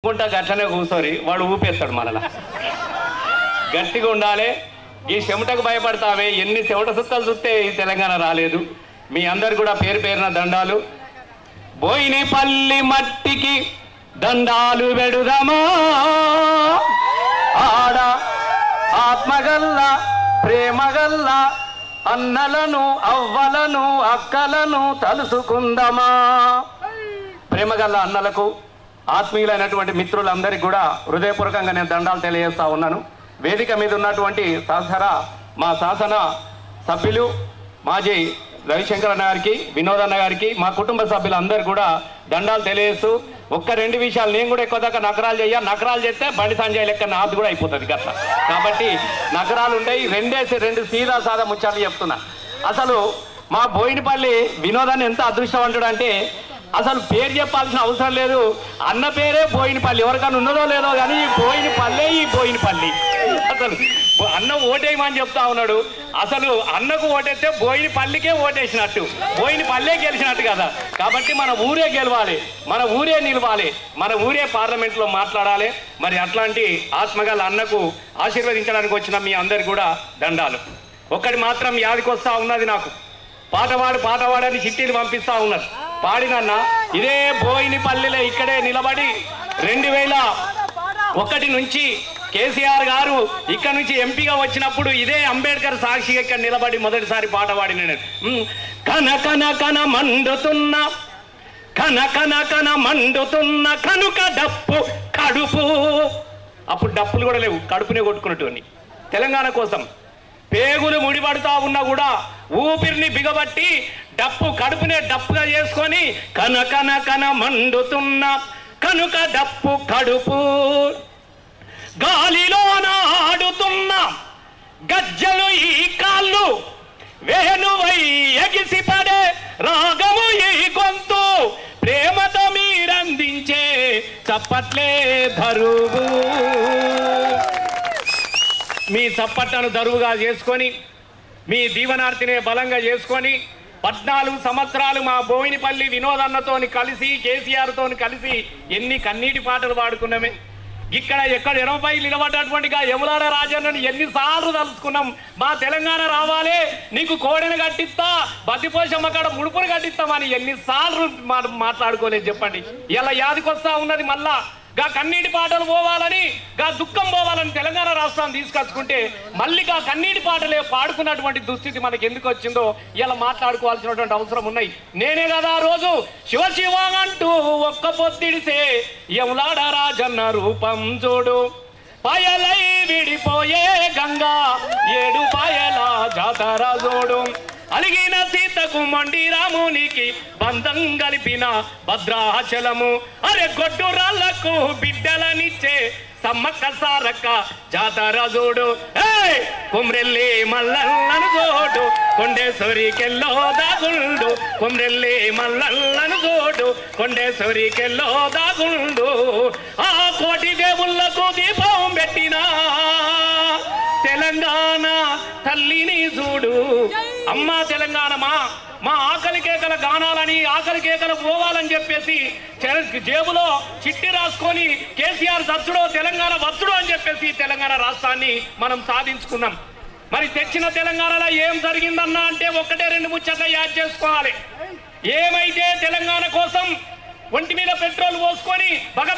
గుంట గట్లనే కూర్చొని వాడు ఊపేస్తాడు మనలా. గట్టిగా ఉండాలి. ఈ చెమటకు భయపడతామే. ఎన్ని చెమట సుక్కలు చూస్తే ఈ తెలంగాణ రాలేదు. మీ అందరు కూడా పేరు పేరున దండాలు. బోయినపల్లి మట్టికి దండాలు వెడుదమా, ఆడ ఆత్మగల్ల ప్రేమగల్ల అన్నలను అవ్వలను అక్కలను తలుసుకుందమా. ప్రేమగల్ల అన్నలకు, ఆత్మీయులైనటువంటి మిత్రులందరికీ కూడా హృదయపూర్వకంగా నేను దండాలు తెలియజేస్తా ఉన్నాను. వేదిక మీద ఉన్నటువంటి మా శాసన సభ్యులు మాజీ రవిశంకర్ అన్న గారికి, వినోద్ అన్న గారికి, మా కుటుంబ సభ్యులందరూ కూడా దండాలు తెలియజేస్తూ, ఒక్క రెండు విషయాలు నేను కూడా ఎక్కువ దాకా నకరాలు నకరాలు చేస్తే బండి సంజయ్ లెక్క నాది కూడా అయిపోతుంది గట్ల. కాబట్టి నకరాలు ఉంటాయి. రెండు సీదా సాదా ముచ్చాలు చెప్తున్నా. అసలు మా బోయినపల్లి వినోదాన్ని ఎంత అదృష్టవంతుడు అంటే, అసలు పేరు చెప్పాల్సిన అవసరం లేదు. అన్న పేరే బోయినపల్లి. ఎవరికైనా ఉన్నదో లేదో కానీ ఈ బోయినపల్లి. అసలు అన్న ఓటేయమని చెప్తా ఉన్నాడు. అసలు అన్నకు ఓటేస్తే బోయినపల్లికే ఓటేసినట్టు, బోయినపల్లె గెలిచినట్టు కదా. కాబట్టి మన ఊరే గెలవాలి, మన ఊరే నిలవాలి, మన ఊరే పార్లమెంట్లో మాట్లాడాలి. మరి అట్లాంటి ఆత్మగల అన్నకు ఆశీర్వదించడానికి వచ్చిన మీ అందరికి కూడా దండాలు. ఒక్కటి మాత్రం యాదికొస్తా ఉన్నది నాకు. పాటవాడని చిట్టీలు పంపిస్తా ఉన్నారు. పాడినన్న ఇదే బోయినపల్లిలో ఇక్కడే నిలబడి 2001 నుంచి కేసీఆర్ గారు ఇక్కడ నుంచి ఎంపీగా వచ్చినప్పుడు ఇదే అంబేద్కర్ సాక్షిగా ఇక్కడ నిలబడి మొదటిసారి పాట పాడిన కన మండుతున్న కనుక డప్పు కడుపు. అప్పుడు డప్పులు కూడా లేవు, కడుపునే కొట్టుకున్నటువంటి తెలంగాణ కోసం పేగులు ముడిపడుతూ ఉన్నా కూడా ఊపిరిని బిగబట్టి డప్పు కడుపునే డప్పుగా చేసుకొని కన మండుతున్న కనుక డప్పు కడుపు. గాలిలో ఆడుతున్న గజ్జలు ఈ కాళ్ళు, వేణువై ఎగిసిపడే రాగము ఈ గొంతు, ప్రేమతో మీరందించే చప్పట్లే ధరువు. మీ చప్పట్లను దరువుగా చేసుకొని, మీ దీవనార్తినే బలంగా చేసుకొని 14 సంవత్సరాలు మా బోయినపల్లి వినోదన్నతో కలిసి, కేసీఆర్తో కలిసి ఎన్ని కన్నీటి పాటలు పాడుకున్నామే. ఇక్కడ ఎక్కడ ఎనభై నిలబడ్డటువంటి యములాడ రాజన్నను ఎన్నిసార్లు తలుచుకున్నాం. మా తెలంగాణ రావాలి, నీకు కోడెను కట్టిస్తా, బద్దిపోషమ్మ కాడ ముడుపును కట్టిస్తామని ఎన్నిసార్లు మాట్లాడుకోలేదు చెప్పండి. ఇలా యాదికొస్తా ఉన్నది. మళ్ళా గా కన్నీటి పాటలు పోవాలని, గా దుఃఖం పోవాలని తెలంగాణ రాష్ట్రాన్ని తీసుకొచ్చుకుంటే మళ్ళీ గా కన్నీటి పాటలే పాడుకున్నటువంటి దుస్థితి మనకి ఎందుకు వచ్చిందో ఇలా మాట్లాడుకోవాల్సినటువంటి అవసరం ఉన్నాయి. నేనే కదా రోజు శివ అంటూ ఒక్క పొత్తిడిసే యములాడ రాజన్న రూపం చూడు, పాయలై విడిపోయే గంగా 7 పాయల జాతర చూడు, అలిగిన సీతకు మొండి రామునికి బంధం కలిపిన భద్రాచలము, అరే గొడ్డు రాళ్లకు బిడ్డలనిచ్చే సమ్మక్క సారక్క జాతర చూడు, కుమ్రెల్లి మల్లన్నను చూడు, కొండేశ్వరికెల్లో దాగుండు, కుమ్రెల్లి మల్లన్నను చూడు, కొండేశ్వరికెల్లో దాగుండు, ఆ కోటి దేవుళ్లకు దీపం పెట్టిన తెలంగాణ తల్లిని చూడు. అమ్మా తెలంగాణ మా ఆకలి కేకల గానాలని, ఆకలి కేకలు పోవాలని చెప్పేసి జేబులో చిట్టి రాసుకొని కేసీఆర్ సచ్చుడో తెలంగాణ వచ్చుడో అని చెప్పేసి తెలంగాణ రాష్ట్రాన్ని మనం సాధించుకున్నాం. మరి తెచ్చిన తెలంగాణలో ఏం జరిగిందన్నా అంటే ఒకటే 2 ముచ్చట్ల యాద్ చేసుకోవాలి. ఏమైతే తెలంగాణ కోసం ఒంటి మీద పెట్రోల్ పోసుకొని బగ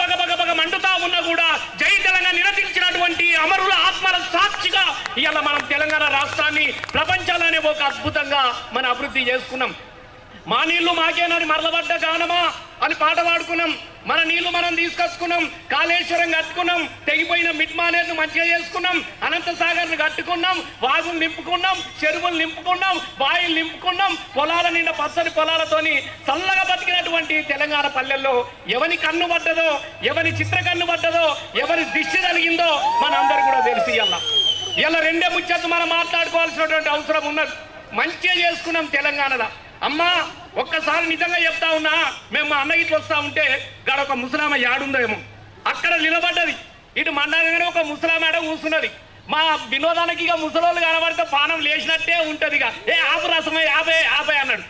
మండుతా ఉన్నా కూడా జై తెలంగాణ నిరసించినటువంటి అమరుల ఆత్మల సాక్షిగా ఇవాళ మనం తెలంగాణ రాష్ట్రాన్ని ప్రపంచంలోనే ఒక అద్భుతంగా మన అభివృద్ధి చేసుకున్నాం. మా నీళ్లు మాకేనని మరలబడ్డ గానమా అని పాట పాడుకున్నాం. మన నీళ్లు మనం తీసుకొచ్చుకున్నాం. కాళేశ్వరం కట్టుకున్నాం, తెగిపోయిన మిడ్మానేర్ను మంచిగా చేసుకున్నాం, అనంత సాగర్ను కట్టుకున్నాం, వాగులు నింపుకున్నాం, చెరువులు నింపుకున్నాం, బాయిలు నింపుకున్నాం, పొలాల నిండా పచ్చని పొలాలతోని చల్లగా బతికినటువంటి తెలంగాణ పల్లెల్లో ఎవరి కన్ను పడ్డదో, ఎవరి చిత్ర కన్ను పడ్డదో, ఎవరి దిష్టి కలిగిందో మనందరూ కూడా తెలిసి ఇలా 2 ముచ్చట్లు మనం మాట్లాడుకోవాల్సినటువంటి అవసరం ఉన్నది. మంచిగా చేసుకున్నాం తెలంగాణలో. అమ్మా ఒక్కసారి నిజంగా చెప్తా ఉన్నా, మేము మా అన్న ఇట్లా వస్తా ఉంటే గాడ ఒక ముసలామ యాడుందేమో అక్కడ నిలబడ్డది. ఇటు మండలంగానే ఒక ముసలామాడ కూర్చున్నది. మా వినోదానికి ఇక ముసలోళ్ళు కనబడితే పానం లేచినట్టే ఉంటది. ఇక ఆపు రసమై ఆపే అన్నాడు.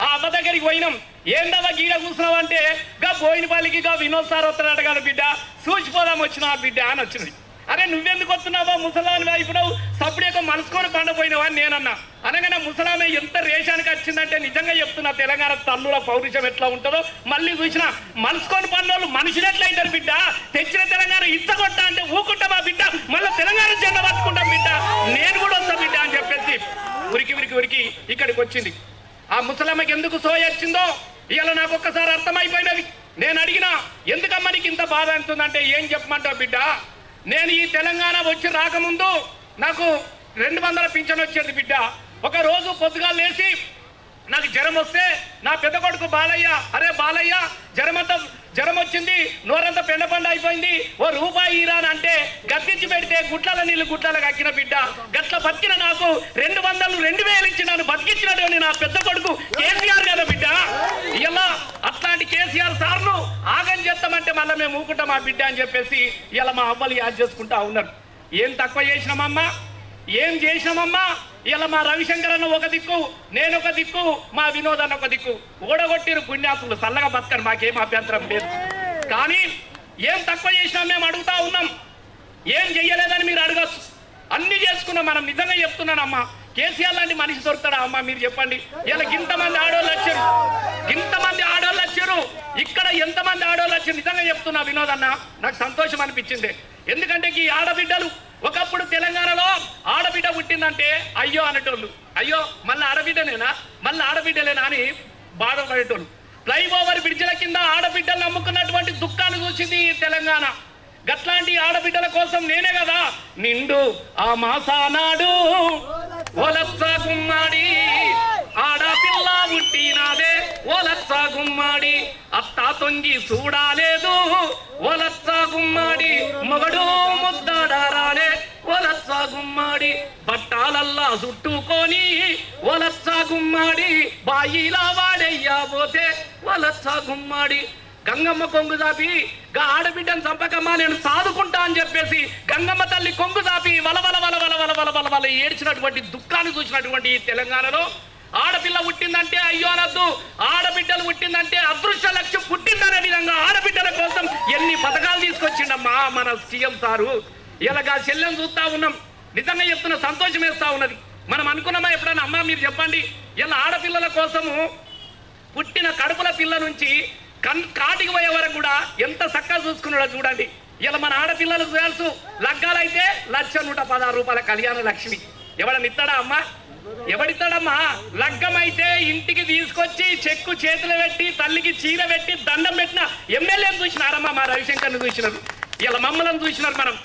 ఆ అమ్మ దగ్గరికి పోయినాం. ఏందవ్వ గీడ కూర్చున్నావు అంటే గా బోయినపల్లికి గా వినోద్ సార్ వస్తున్నాడు కదా బిడ్డ చూసిపోదాం వచ్చినా బిడ్డ అని వచ్చింది. అరే నువ్వెందుకు వస్తున్నావా ముసలామి అయిపోయినావు సప్పుడేక మనసుకొని పండపోయినావా అని నేనన్నా. అనగానే ముసలామె ఎంత రేషానికి వచ్చిందంటే నిజంగా చెప్తున్నా తెలంగాణ తల్లుల పౌరుషం ఎట్లా ఉంటుందో మళ్ళీ చూసిన మనసుకొని పన్నోళ్ళు మనుషులు ఎట్లయితారు బిడ్డ తెచ్చిన తెలంగాణ ఇచ్చగొట్టా అంటే ఊకుంటామా బిడ్డ మళ్ళీ తెలంగాణ జెండా పట్టుకుంటాం బిడ్డ నేను కూడా వస్తా బిడ్డ అని చెప్పేసి ఉరికి ఇక్కడికి వచ్చింది. ఆ ముసలమ్మకి ఎందుకు సోయ వచ్చిందో ఇవాళ నాకు ఒక్కసారి అర్థమైపోయినవి. నేను అడిగినా ఎందుకమ్మా నీకు ఇంత బాధ అంటుందంటే ఏం చెప్పమంటావు బిడ్డ నేను ఈ తెలంగాణ వచ్చి రాకముందు నాకు 200 పింఛన్ వచ్చేది బిడ్డ. ఒక రోజు పొద్దుగా లేచి నాకు జ్వరం వస్తే నా పెద్ద కొడుకు బాలయ్య అరే బాలయ్య జ్వరం వచ్చింది నోరంతా పెండపండ అయిపోయింది ఓ రూపాయి ఇరాన్ అంటే గద్దించి పెడితే గుట్ల నీళ్ళు గుట్లలో కక్కిన బిడ్డ గట్ల బతికిన నాకు 200 2000 ఇచ్చి నన్ను బతికించినట్టు నా పెద్ద కొడుకు కేసీఆర్ కదా బిడ్డ. ఇలా అట్లాంటి కేసీఆర్ సార్ను ఆగం చేస్తామంటే మళ్ళీ మేము ఊకుంటాం ఆ బిడ్డ అని చెప్పేసి ఇలా మా అవ్వలు యాద్ చేసుకుంటా ఉన్నారు. ఏం తక్కువ చేసినామమ్మా ఏం చేసినామమ్మా ఇలా మా రవిశంకర్ అన్న ఒక దిక్కు నేను ఒక దిక్కు మా వినోద్ అన్న ఒక దిక్కు ఓడగొట్టిరు పుణ్యాతులు చల్లగా బతకరు మాకేం అభ్యంతరం లేదు. కానీ ఏం తక్కువ చేసినా మేము అడుగుతా ఉన్నాం ఏం చెయ్యలేదని మీరు అడగచ్చు. అన్ని చేసుకున్నాం మనం నిజంగా చెప్తున్నానమ్మా. కేసీఆర్ లాంటి మనిషి దొరుకుతాడా అమ్మా మీరు చెప్పండి. ఇలా ఇంతమంది ఆడవాళ్ళు వచ్చారు ఇక్కడ ఎంతమంది ఆడవాళ్ళు వచ్చారు నిజంగా చెప్తున్నా వినోద్ అన్న నాకు సంతోషం అనిపించింది. ఎందుకంటే ఈ ఆడబిడ్డలు ఒకప్పుడు తెలంగాణలో ఆడబిడ్డ పుట్టిందంటే అయ్యో అనేటోళ్ళు అయ్యో మళ్ళీ ఆడబిడ్డలేనా అని బాధపడేటోళ్ళు. ఫ్లైఓవర్ బ్రిడ్జిల కింద ఆడబిడ్డలు నమ్ముకున్నటువంటి దుఃఖాన్ని చూసింది ఈ తెలంగాణ. గట్లాంటి ఆడబిడ్డల కోసం నేనే కదా నిండు ఆ మాసానాడు ఓలచ్చ గుమ్మాడి ఆడపిల్ల పుట్టినాదే ఓలచ్చ గుమ్మాడి అత్త తొంగి చూడాలేదు ఓలచ్చ గుమ్మాడి మొగడు ముద్దాడారాలే ఓలచ్చ గుమ్మాడి బట్టాలల్లా చుట్టుకొని ఓలచ్చ గుమ్మాడి బాయిలా వాడయ్యబోతే ఓలచ్చ గుమ్మాడి గంగమ్మ కొంగు చాపి గా ఆడబిడ్డను చంపకమ్మా నేను సాదుకుంటా అని చెప్పేసి గంగమ్మ తల్లి కొంగు చాపి వలవల వలవల వలవల వలవల ఏడ్చినటువంటి దుఃఖాన్ని చూసినటువంటి తెలంగాణలో ఆడపిల్ల పుట్టిందంటే అయ్యో అనద్దు ఆడబిడ్డలు పుట్టిందంటే అదృష్ట లక్ష్యం పుట్టిందనే విధంగా ఆడబిడ్డల కోసం ఎన్ని పథకాలు తీసుకొచ్చిండమ్మా మన సీఎం సారు. ఇలాగా చెల్లెం చూస్తా ఉన్నాం నిజంగా చెప్తున్న సంతోషం వేస్తా ఉన్నది. మనం అనుకున్నామా ఎప్పుడన్నా అమ్మా మీరు చెప్పండి ఇలా ఆడపిల్లల కోసము పుట్టిన కడుపుల పిల్ల నుంచి కాటికి పోయే వరకు కూడా ఎంత చక్కగా చూసుకున్నాడో చూడండి. ఇలా మన ఆడపిల్లలకు తెలుసు లగ్గాలైతే 1,116 రూపాయల కళ్యాణ లక్ష్మి ఎవడనిస్తాడా అమ్మా ఎవడిస్తాడమ్మా. లగ్గమైతే ఇంటికి తీసుకొచ్చి చెక్కు చేతులు పెట్టి తల్లికి చీర పెట్టి దండం పెట్టిన ఎమ్మెల్యేని చూసినారమ్మా మా రవిశంకర్ని చూసినారు ఇలా మమ్మల్ని చూసినారు. మనం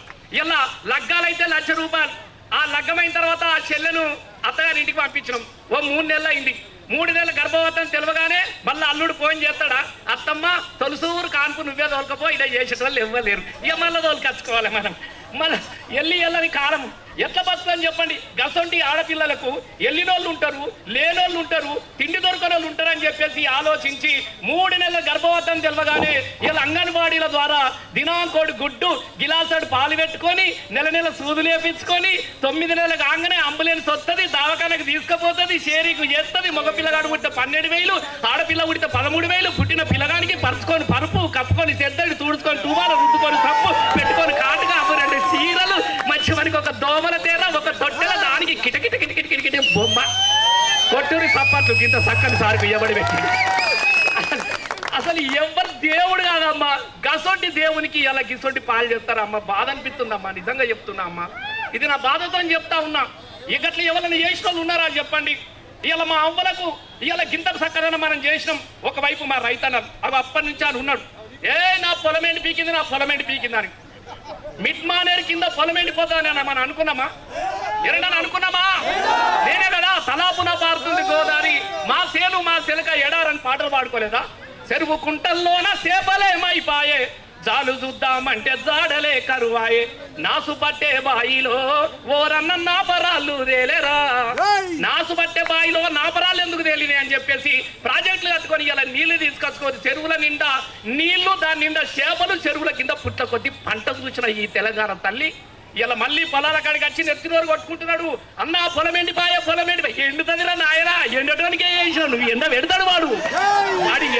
ఇలా లగ్గాలైతే 1,00,000 రూపాయలు ఆ లగ్గమైన తర్వాత ఆ చెల్లెను అత్తగారి ఇంటికి పంపించినాం. ఓ 3 నెలలు అయింది. 3 నెలల గర్భవతం తెలియగానే మళ్ళీ అల్లుడు ఫోన్ చేస్తాడా అత్తమ్మ తొలుసూరు కాన్పు నువ్వే తోలుకపో ఇలా చేసేటోళ్ళు ఇవ్వలేరు ఇక మళ్ళీ తోలుకొచ్చుకోవాలి మనం మళ్ళీ ఎల్లని కాలం ఎట్లా బతుందని చెప్పండి. గసంటి ఆడపిల్లలకు ఎల్లినోళ్ళు ఉంటారు లేనోళ్ళు ఉంటారు తిండి దొరకనోళ్ళు ఉంటారు అని చెప్పేసి ఆలోచించి 3 నెలల గర్భవతం తెలియగానే ఇలా అంగన్వాడీల ద్వారా దినాంకోడి గుడ్డు గిలాసడు పాలు పెట్టుకొని నెల సూదులు వేపించుకొని 9 నెలలు కాగానే అంబులెన్స్ వస్తుంది దవాఖానకు తీసుకుపోతుంది షేరీకు చేస్తుంది. మగ పిల్లగాడు పుట్టిన 12,000 ఆడపిల్ల పుట్టిన 13,000 పుట్టిన పిల్లగానికి పరుచుకొని పరుపు కప్పుకొని చెద్దడి తుడుచుకొని టువాల రుద్దుకొని సప్పు పెట్టుకొని కాటుగా 2 చీరలు మంచివానికి ఒక దోమల తేర ఒక దొడ్డల దానికి కిటకిట కిటకిట కిటకిట బొమ్మ కొట్టూరి సప్పట్లు కింద చక్కని సారికి ఇవ్వబడి పెట్టి అసలు ఎవరు దేవుడు కాదమ్మా. గసొంటి దేవునికి ఇలా గిసొంటి పాలు చేస్తారమ్మా. బాధ అనిపిస్తుందమ్మా నిజంగా చెప్తున్నా అమ్మా. ఇది నా బాధతో చెప్తా ఉన్నా. ఇకట్లా ఎవరైనా చేసిన వాళ్ళు ఉన్నారా చెప్పండి. ఇలా మా అవ్వలకు ఇలా గింత చక్కదనం మనం చేసినాం. ఒకవైపు మా రైతన్నారు అవి అప్పటి నుంచి అని ఉన్నాడు నా పొలం ఎండి పీకింది అని మిడ్ మానేరు కింద పొలం ఎండిపోతానని మనం అనుకున్నామా ఎరడని అనుకున్నామా. నేనే కదా తలాపున పారుతుంది గోదావరి మా సేను మా సెలక ఎడారని పాటలు పాడుకోలేదా. చెరువు కుంటల్లోన సేపలేమైపాయే జాలు చూద్దామంటే జాడలే కరువాయే నాసు పట్టే బాయిలో ఓరన్న నాపరాళ్ళు తేలేరా. నాసు పట్టే బాయిలో నాపరాళ్ళు ఎందుకు తేలినాయి అని చెప్పేసి ప్రాజెక్టులు కట్టుకొని ఇలా నీళ్లు తీసుకొచ్చుకొని చెరువుల నిండా నీళ్లు దాని నిండా చేపలు చెరువుల కింద పుట్ల కొద్ది పంట చూసిన ఈ తెలంగాణ తల్లి ఇలా మళ్ళీ పొలాల కాడికి వచ్చి నెత్తినోరు కొట్టుకుంటున్నాడు. అన్న పొలం ఎండిపాయ ఎండుతుందిరా నాయన, ఎండటానికే చేసినావు నువ్వు. ఎండ పెడతాడు వాడు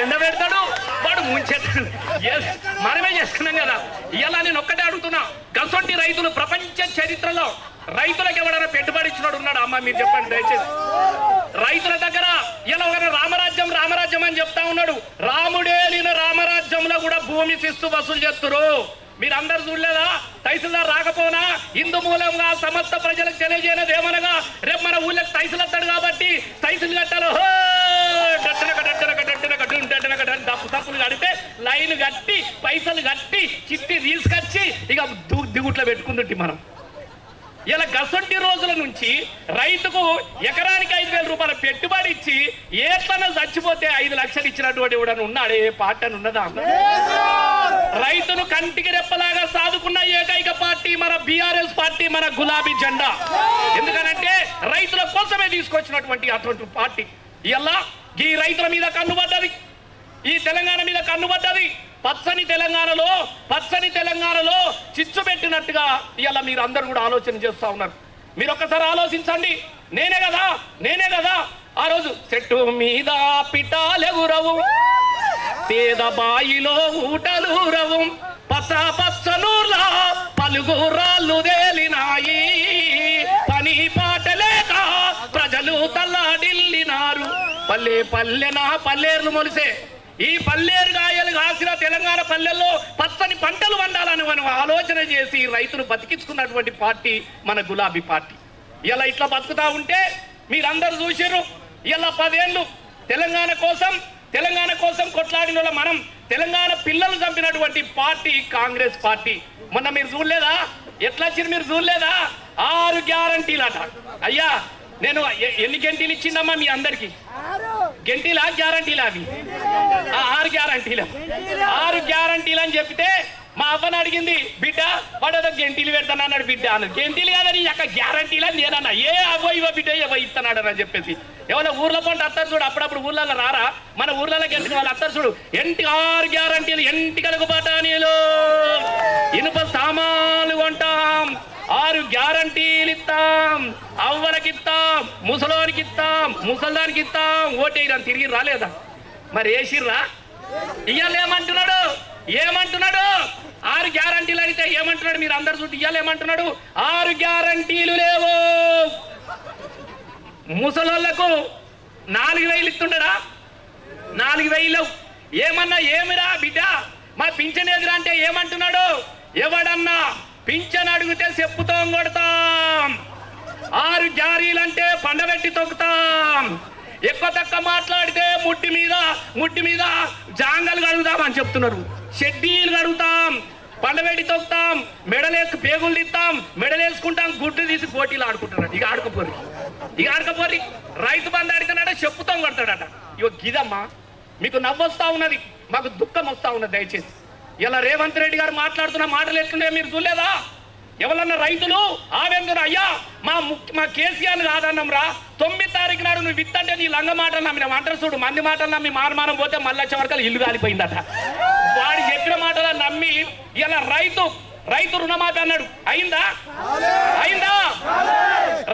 ఎండ పెడతాడు, వాడు ముంచెత్తాడు. మనమే చేసుకున్నాం కదా. ఇలా నేను ఒక్కటే అడుగుతున్నా, గసొంటి రైతులు ప్రపంచ చరిత్రలో రైతులకు ఎవరైనా పెట్టుబడి ఇచ్చినాడు ఉన్నాడు? అమ్మ మీరు చెప్పండి దయచేసి. రైతుల దగ్గర ఇలా ఒక రామరాజ్యం రామరాజ్యం అని చెప్తా ఉన్నాడు. రాముడేలిన రామరాజ్యంలో కూడా భూమి శిస్తు వసూలు చేస్తున్నారు. మీరు అందరు చూడలేదా? తహసీల్దార్ రాకపోనా హిందూ మూలంగా సమస్త ప్రజలకు తెలియజేయలేదు ఏమనగా, రేపు మన ఊళ్ళకి తహసీల్ వస్తాడు కాబట్టి తహసీల్ కట్టాలి, తప్పులు కడితే లైన్ కట్టి పైసలు కట్టి చిట్టి తీసుకొచ్చి ఇక దిగుట్లో పెట్టుకుంటుంటే మనం. ఇలా గసొంటి రోజుల నుంచి రైతుకు ఎకరానికి 5,000 రూపాయల పెట్టుబడి ఇచ్చి ఏట్లన చచ్చిపోతే 5 లక్షలు ఇచ్చినటువంటి కూడా ఉన్నాడు. ఏ పార్టీ అని ఉన్నదా? రైతును కంటికి రెప్పలాగా సాదుకున్న ఏకైక పార్టీ మన బీఆర్ఎస్ పార్టీ, మన గులాబీ జెండా. ఎందుకనంటే రైతుల కోసమే తీసుకొచ్చినటువంటి అటువంటి పార్టీ. ఇలా ఈ రైతుల మీద కన్నుబడ్డది, ఈ తెలంగాణ మీద కన్నుబడ్డది. పచ్చని తెలంగాణలో చిచ్చు పెట్టినట్టుగా ఇలా మీరు అందరూ కూడా ఆలోచన చేస్తూ ఉన్నారు. మీరు ఒక్కసారి ఆలోచించండి. నేనే కదా ఆ రోజు చెట్టు మీద పిటాలెగురవు, పేద బాయిలో ఊటలూరవు, పచ్చనూర్లా పలుగురాళ్ళు తేలినాయి, పని పాట లేక ప్రజలు తల్లాడిల్లినారు, పల్లేర్లు మొలిసే ఈ పల్లేరు గాయలు కాసిన తెలంగాణ పల్లెల్లో పచ్చని పంటలు వండాలని మనం ఆలోచన చేసి రైతును బతికించుకున్నటువంటి పార్టీ మన గులాబీ పార్టీ. ఇలా ఇట్లా బతుకుతా ఉంటే మీరందరూ చూసారు. ఇలా 10 ఏళ్ళు తెలంగాణ కోసం కొట్లాడిన మనం తెలంగాణ పిల్లలు చంపినటువంటి పార్టీ కాంగ్రెస్ పార్టీ. మొన్న మీరు చూడలేదా? ఎట్లా వచ్చి మీరు చూడలేదా? 6 గ్యారంటీలట. అయ్యా నేను ఎన్ని గంటీలు ఇచ్చిందమ్మా మీ అందరికి? గంటీలా గ్యారంటీలా? అవి 6 గ్యారంటీలు. 6 గ్యారంటీలు అని చెప్తే మా అవ్వని అడిగింది, బిడ్డ వాడు గంటీలు పెడతాను అన్నాడు. బిడ్డ అన్నది గంటీలు కాదని అక్క గ్యారంటీలా నేనన్నా. ఏ అవ్వ ఇవ్వ బిడ్డ ఇవ్వ ఇస్తున్నాడు అని చెప్పేసి ఎవరో ఊర్లో పంట అత్తారు చూడు. అప్పుడప్పుడు ఊర్లలో రారా? మన ఊర్లలో గెలిచిన వాళ్ళు అత్తారు చూడు. 6 గ్యారంటీలు, ఎంటికలకు బఠానీలు, ఇనుప సామాన్లు కొంటాం, 6 గ్యారంటీలు ఇస్తాం, అవ్వలకి ఇస్తాం, ముసలోనికి ఇస్తాం, ముసల్దానికి ఇస్తాం. ఓటేయని తిరిగి రాలేదా? మరి వేసిర్రా? ఇవాళ ఏమంటున్నాడు? 6 గ్యారంటీలు అడిగితే ఏమంటున్నాడు? మీరు అందరు చూసి ఇవాళ ఏమంటున్నాడు? 6 గ్యారంటీలు లేవు. ముసలోళ్లకు 4,000 ఇస్తుండడా? 4,000 ఏమన్నా ఏమిరా బిడ్డ మా పింఛన్ ఎదురా అంటే ఏమంటున్నాడు? ఎవడన్నా పింఛన్ అడిగితే చెప్పుతో కొడతాం, 6 జారీలంటే పండబెట్టి తొక్కుతాం, ఎక్కువ తక్కువ మాట్లాడితే ముట్టి మీద జాంగలు కడుగుతామని చెప్తున్నారు. షెడ్డీలు కడుగుతాం, పండబెట్టి తొక్కుతాం, మెడలేసుకు పేగులు తీస్తాం, మెడలేసుకుంటాం, గుడ్డు తీసి పోటీలు ఆడుకుంటున్నాడు. ఇక ఆడుకోపోరి రైతు బంధు అడిగినాడ చెప్పుతో కొడతాడట. ఇగో గిదమ్మా మీకు నవ్వొస్తా ఉన్నది, మాకు దుఃఖం వస్తా ఉన్నది. దయచేసి ఇలా రేవంత్ రెడ్డి గారు మాట్లాడుతున్న మాటలు ఎట్లుండే మీరు చూడలేదా? ఎవరన్నా రైతులు ఆవేందున అయ్యా మా కేసీఆర్ కాదన్నాం రా, 9 తారీఖు నాడు నువ్వు విత్తంటే నీ లంగ మాటలు నమ్మిన అంటారు చూడు. మంది మాటలు నమ్మి మానమానం పోతే మళ్ళీ వచ్చే వరకు ఇల్లు కాలిపోయిందట. వాడు చెప్పిన మాటలను నమ్మి ఇలా రైతు రుణమాఫీ అన్నాడు. అయిందా?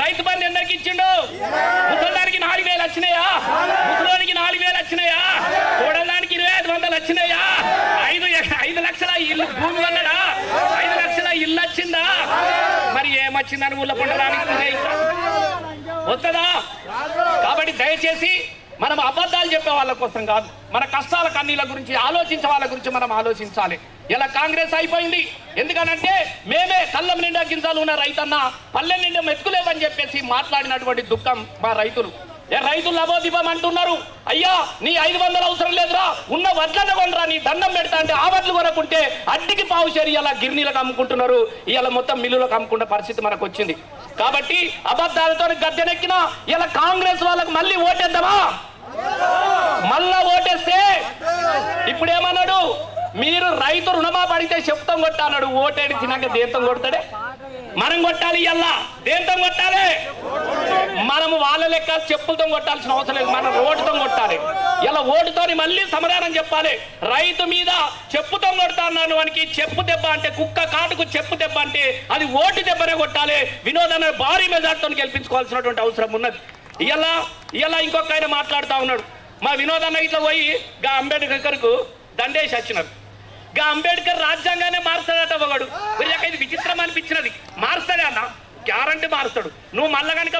రైతు బంధు ఎందరికి ఇచ్చిండు? ముసలిదానికి 4,000 వచ్చినాయా? ముసలోనికి 4,000 వచ్చినాయా? కూడడానికి 2,500 వచ్చినాయా? 5 లక్షల ఇల్లు భూమి అన్నాడా? 5 లక్షల ఇల్లు వచ్చిందా? మరి ఏమొచ్చిందని ఊళ్ళో పండడానికి వస్తుందా? కాబట్టి దయచేసి మనం అబద్ధాలు చెప్పే వాళ్ళ కోసం కాదు, మన కష్టాల కన్నీళ్ళ గురించి ఆలోచించే వాళ్ళ గురించి మనం ఆలోచించాలి. ఇలా కాంగ్రెస్ అయిపోయింది. ఎందుకనంటే మేమే కళ్ళం నిండా గింజాలు ఉన్న రైతన్న పల్లె నిండా మెతుకులేవని చెప్పేసి మాట్లాడినటువంటి దుఃఖం మా రైతులు. రైతులు లబోదిబం అంటున్నారు. అయ్యా నీ 500 అవసరం లేదురా, ఉన్న వడ్లను కొనరా, నీ దండం పెడతా అంటే ఆ వడ్లు కొనకుంటే అడ్డికి పావుచేరి ఇలా గిర్నీలకు అమ్ముకుంటున్నారు. ఇలా మొత్తం మిల్లులకు అమ్ముకున్న పరిస్థితి మనకు వచ్చింది. కాబట్టి అబద్ధాలతో గద్దెనెక్కిన ఇలా కాంగ్రెస్ వాళ్ళకు మళ్ళీ ఓటేద్దామా? మళ్ళా ఓటేస్తే ఇప్పుడు ఏమన్నాడు? మీరు రైతు రుణమాఫీ అడిగితే చెప్తాం కొట్టా అన్నాడు. ఓటేడి తినాక దేంతం కొడతాడే? మనం కొట్టాలి. ఇయ్యల్లా దేంతో కొట్టాలి? మనము వాళ్ళ లెక్క చెప్పులతో కొట్టాల్సిన అవసరం లేదు, మనం ఓటుతో కొట్టాలి. ఇలా ఓటుతోని మళ్ళీ సమాధానం చెప్పాలి. రైతు మీద చెప్పుతో కొడతాను వానికి చెప్పు దెబ్బ అంటే, కుక్క కాటుకు చెప్పు దెబ్బ అంటే అది ఓటు దెబ్బనే కొట్టాలి. వినోదాన్ని భారీ మెజార్టీతో గెలిపించుకోవాల్సినటువంటి అవసరం ఉన్నది. ఇలా ఇంకొక ఆయన మాట్లాడుతూ ఉన్నాడు. మా వినోదన్న ఇట్లా పోయి గా అంబేద్కర్కు దండేసి వచ్చినారు. గా అంబేద్కర్ రాజ్యాంగానే మారుస్తాడట ఒకడు. ఇది విచిత్రం అనిపించినది. మారుస్తాడే అన్న, గ్యారంటీ మారుస్తాడు. నువ్వు మళ్ళా కనుక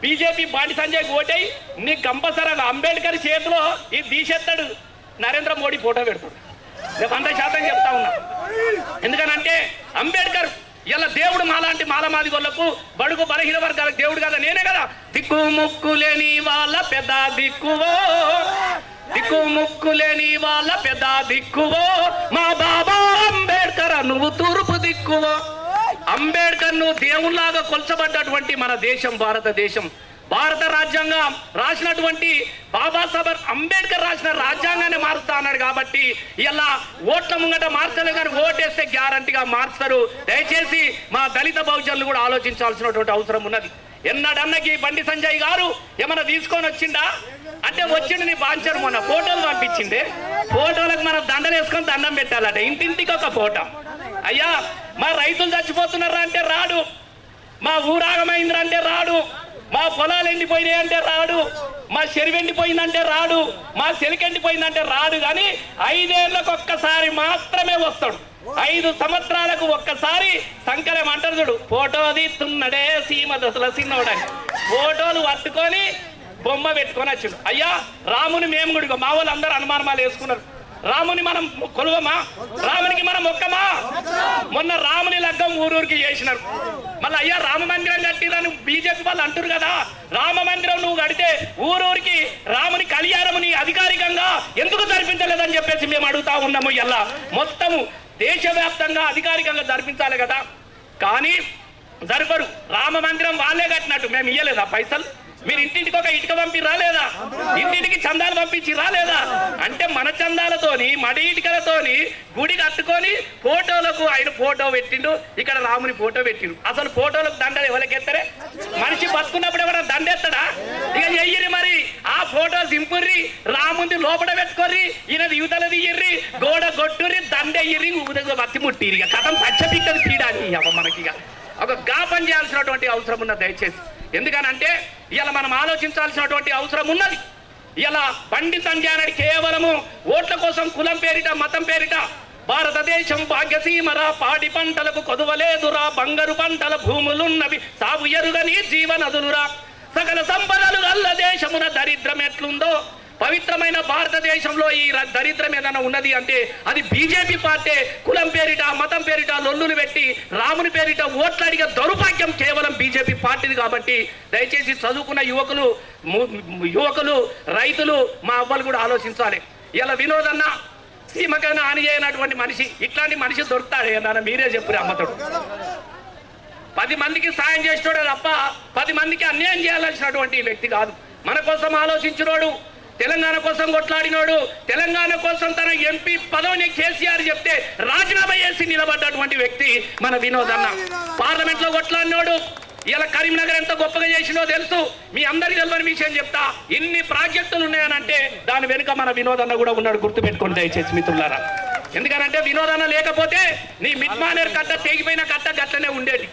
బీజేపీ బండి సంజయ్ ఓటై నీకు కంపల్సరీగా అంబేద్కర్ చేతిలో ఇది తీసేస్తాడు, నరేంద్ర మోడీ ఫోటో పెడతాడు. నేను 100% చెప్తా ఉన్నా. ఎందుకనంటే అంబేద్కర్ ఇలా దేవుడు మాలాంటి మాలమాది గొల్లకు బడుగు బలహీన వర్గాలకు దేవుడు కదా, నేనే కదా. దిక్కు ముక్కు లేని వాళ్ళ పెద్ద దిక్కువో, దిక్కు ముక్కు లేని వాళ్ళ పెద్ద దిక్కువో, మా బాబా అంబేద్కర్ నువ్వు తూర్పు దిక్కువో. అంబేద్కర్ నువ్వు దేవుళ్లాగా కొల్చబడ్డటువంటి మన దేశం భారతదేశం. భారత రాజ్యాంగం రాసినటువంటి బాబాసాహెబ్ అంబేద్కర్ రాసిన రాజ్యాంగాన్ని మారుస్తా అన్నాడు. కాబట్టి ఇలా ఓట్ల ముంగట మార్చలేదు, కానీ ఓటేస్తే గ్యారంటీగా మార్చుతారు. దయచేసి మా దళిత బహుజనులు కూడా ఆలోచించాల్సినటువంటి అవసరం ఉన్నది. ఎన్నడన్నకి బండి సంజయ్ గారు ఏమన్నా తీసుకొని వచ్చిండా అంటే, వచ్చిండు నీ బాంచరు మొన్న ఫోటోలు పంపించిండే. ఫోటోలకు మనం దండలు వేసుకొని దండం పెట్టాలట, ఇంటింటికి ఒక ఫోటో. అయ్యా మా రైతులు చచ్చిపోతున్నారా అంటే రాడు, మా ఊరాగమైందిరా అంటే రాడు, మా పొలాలు ఎండిపోయినాయి అంటే రాడు, మా చెరువు ఎండిపోయిందంటే రాడు, మా చెలికెండిపోయిందంటే రాడు. కానీ 5 ఏళ్ళకు ఒక్కసారి మాత్రమే వస్తాడు. 5 సంవత్సరాలకు ఒక్కసారి సంకలం అంటారు చూడు, ఫోటో తీస్తున్నడే సీమ దశల సిన్నోడని ఫోటోలు పట్టుకొని బొమ్మ పెట్టుకొని వచ్చాడు. అయ్యా రాముని మేము కూడా మా వాళ్ళు అందరూ అనుమానాలు వేసుకున్నారు. రాముని మనం కొలువమా? రామునికి మనం మొక్కమా? మొన్న రాముని లగ్గం ఊరూరికి చేసినారు. మళ్ళీ అయ్యా రామ మందిరం కట్టిదని బీజేపీ వాళ్ళు అంటారు కదా. రామ మందిరం నువ్వు కడితే ఊరూరికి రాముని కళ్యాణముని అధికారికంగా ఎందుకు జరిపించలేదని చెప్పేసి మేము అడుగుతా ఉన్నాము. ఇలా మొత్తము దేశవ్యాప్తంగా అధికారికంగా జరిపించాలి కదా, కానీ జరపరు. రామ మందిరం వాళ్ళే కట్టినట్టు మేము ఇయ్యలేదా పైసలు? మీరు ఇంటింటికి ఒక ఇటుక పంపి రాలేదా? ఇంటింటికి చందాలు పంపించి రాలేదా? అంటే మన చందాలతోని మడి ఇటుకలతోని గుడి కట్టుకొని ఫోటోలకు ఆయన ఫోటో పెట్టిండు, ఇక్కడ రాముని ఫోటో పెట్టిండు. అసలు ఫోటోలకు దండలు ఎవరికెత్తారే? మనిషి బతుకున్నప్పుడు ఎవరైనా దండెత్తాడా? ఇక చెయ్యిరి మరి ఆ ఫోటో సింపుర్రి, రాముని లోపల పెట్టుకోర్రి, ఈయనది యువతల తీయర్రి, గోడ కొట్టుర్రి, దండెయ్యిరి, బతి ముట్టిరి. ఇక కథం పచ్చపిక్కది పీడాలి. మనకి ఇక ఒక గాపం చేయాల్సినటువంటి అవసరం ఉన్నది దయచేసి. ఎందుకనంటే ఇలా మనం ఆలోచించాల్సినటువంటి అవసరం ఉన్నది. ఇలా బండి సంజయ్ కేవలము ఓట్ల కోసం కులం పేరిట మతం పేరిట భారతదేశం భాగ్యసీమరా, పాడి పంటలకు కొదువలేదురా, బంగారు పంటల భూములున్నవి సాగు ఎరుగని జీవనదులురా, సకల సంపదలు గల్ల దేశమున దరిద్రం ఎట్లుందో, పవిత్రమైన భారతదేశంలో ఈ దరిద్రం ఏదైనా ఉన్నది అంటే అది బీజేపీ పార్టీ. కులం పేరిట మతం పేరిట లొల్లులు పెట్టి రాముని పేరిట ఓట్లు అడిగే దౌర్భాగ్యం కేవలం బీజేపీ పార్టీది. కాబట్టి దయచేసి చదువుకున్న యువకులు రైతులు మా అవ్వలు కూడా ఆలోచించాలి. ఇలా వినోదన్న సీమకైనా హాని చేయనటువంటి మనిషి, ఇట్లాంటి మనిషి దొరుకుతాడు ఏమన్నా? మీరే చెప్పురే అమ్మతోడు. 10 మందికి సాయం చేసినోడే తప్ప 10 మందికి అన్యాయం చేయాల్సినటువంటి వ్యక్తి కాదు. మన కోసం ఆలోచించినోడు, తెలంగాణ కోసం కొట్లాడినోడు, తెలంగాణ కోసం తన ఎంపీ పదవిని కేసీఆర్ చెప్తే రాజీనామా చేసి నిలబడ్డటువంటి వ్యక్తి మన వినోదన్న. పార్లమెంట్ లో కొట్లాడినోడు. ఇలా కరీంనగర్ ఎంత గొప్పగా చేసినో తెలుసు. మీ అందరికీ తెలియని విషయం చెప్తా, ఇన్ని ప్రాజెక్టులు ఉన్నాయనంటే దాని వెనుక మన వినోదన్న కూడా ఉన్నాడు, గుర్తుపెట్టుకోండి దయచేసి మిత్రులారా. ఎందుకనంటే వినోదన్న లేకపోతే నీ మిడ్మానేర్ కట్ట తెగిపోయిన కట్ట గట్లనే ఉండేది.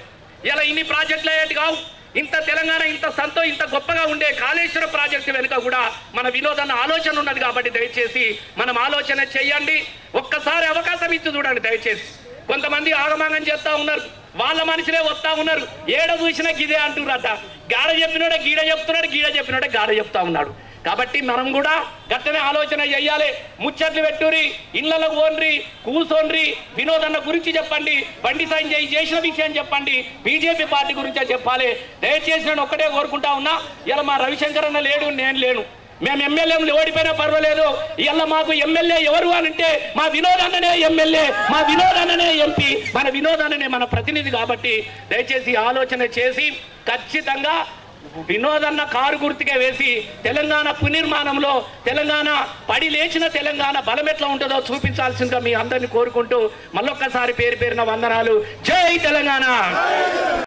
ఇలా ఇన్ని ప్రాజెక్టులు అయ్యేది కావు. ఇంత తెలంగాణ ఇంత గొప్పగా ఉండే కాళేశ్వరం ప్రాజెక్టు వెనుక కూడా మన వినోదన్న ఆలోచన ఉన్నది. కాబట్టి దయచేసి మనం ఆలోచన చెయ్యండి, ఒక్కసారి అవకాశం ఇచ్చి చూడండి దయచేసి. కొంతమంది ఆగమాగం చేస్తా ఉన్నారు, వాళ్ళ మనుషులే వస్తా ఉన్నారు, ఏడ చూసినా గిదే అంటున్నారట. గాడ చెప్పినోడే గీడ చెప్తున్నాడు, గీడ చెప్పినోడే గాడ చెప్తా ఉన్నాడు. కాబట్టి మనం కూడా గట్టనే ఆలోచన చెయ్యాలి. ముచ్చట్లు పెట్టురి, ఇళ్లకు ఓన్రి, కూసోన్రి, వినోదన్న గురించి చెప్పండి, బండి సంజయ్ చేసిన విషయం చెప్పండి, బీజేపీ పార్టీ గురించే చెప్పాలి. దయచేసి నేను ఒక్కటే కోరుకుంటా ఉన్నా, ఇలా మా రవిశంకర్ అన్న లేడు, నేను లేను, మేము ఎమ్మెల్యేలు ఓడిపోయినా పర్వాలేదు. ఇలా మాకు ఎమ్మెల్యే ఎవరు అని అంటే మా వినోదన్ననే ఎమ్మెల్యే, మా వినోదన్ననే ఎంపీ, మన వినోదన్ననే మన ప్రతినిధి. కాబట్టి దయచేసి ఆలోచన చేసి ఖచ్చితంగా వినోదన్న కారు గుర్తుగా వేసి తెలంగాణ పునర్నిర్మాణంలో తెలంగాణ పడి లేచిన తెలంగాణ బలం ఎట్లా ఉంటుందో చూపించాల్సిందిగా మీ అందరినీ కోరుకుంటూ మళ్ళొక్కసారి పేరు పేరున వందనాలు. జై తెలంగాణ.